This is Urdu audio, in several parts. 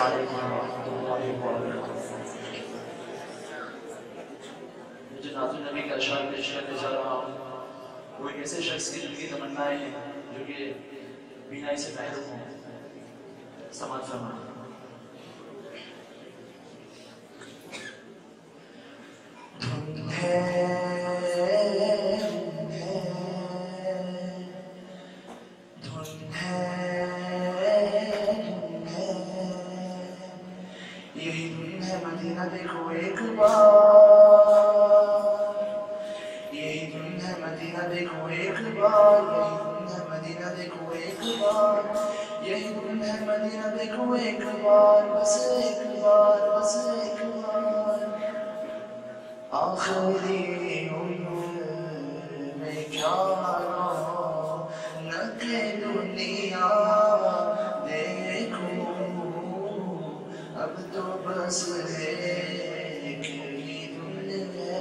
علیکم ورحمۃ اللہ وبرکاتہ۔ جو نعت النبی کا اشعار پیش کرنے جا رہا ہوں وہ ایک ایسے شخص کی دل کی تمنائیں ہیں جو کہ بینائی سے محروم ہوں۔ سماعت فرمائیں۔ دھن یہی دھن ہے مدینہ دیکھو ایک بار، یہی دھن ہے مدینہ دیکھو ایک بار، یہی دھن ہے مدینہ دیکھو ایک بار، یہی دھن ہے مدینہ دیکھو ایک بار، بس ایک بار، بس ایک بار۔ آخری عمر میں کیا رونق دنیا دیکھوں، اب تو بس ایک ہی دن ہے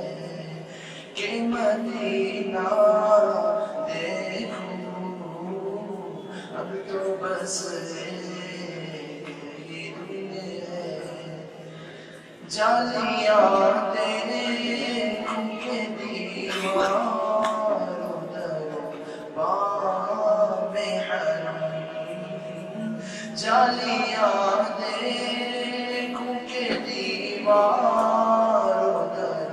کہ مدینہ دیکھوں، اب تو بس ایک ہی دن ہے۔ جالیاں تیرے خون کے دیواروں در بام حرم، جالیاں تیرے خون کے دیواروں در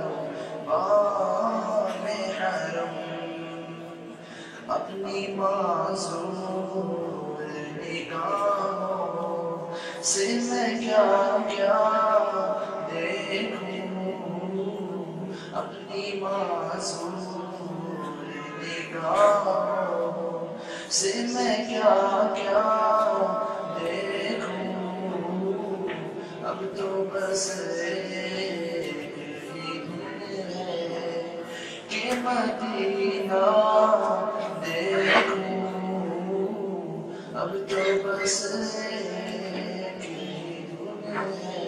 بام حرم، اپنی معذور نگاہوں سے میں کیا کیا دیکھوں، اپنی معذور نگاہوں سے میں کیا کیا دیکھوں، اب تو بس ایک ہی دن ہے کہ مدینہ دیکھوں، اب تو بس ایک ہی دن ہے۔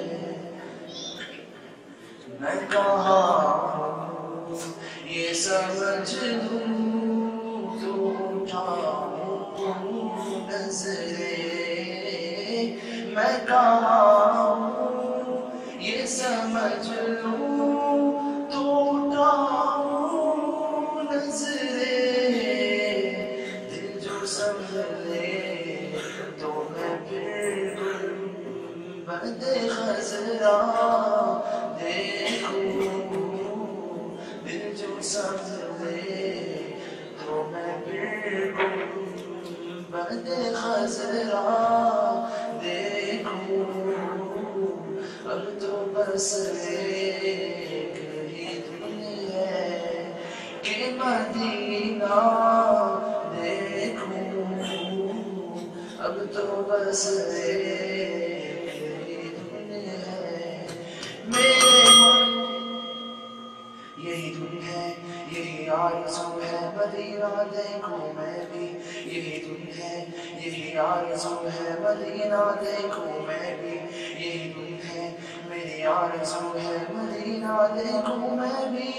میں کہاں ہوں یہ سمجھ لوں تو اٹھاؤں نظریں، میں کہاں ہوں یہ سمجھ لوں تو اٹھاؤں نظریں، دل جو سنبھلے تو میں پھر گنبد خضرا دیکھوں، دل جو سنبھلے تو میں پھر گنبد خضرا دیکھوں، اب تو بس ایک ہی دن ہے کہ مدینہ دیکھوں، اب تو بس ایک ہی دن ہے۔ یہی دن ہے، یہی آرزو ہے مدینہ دیکھوں میں بھی، یہی دن ہے، یہی آرزو ہے مدینہ دیکھوں میں بھی، یہی دن ہے، میری آرزو ہے مدینہ دیکھوں میں بھی۔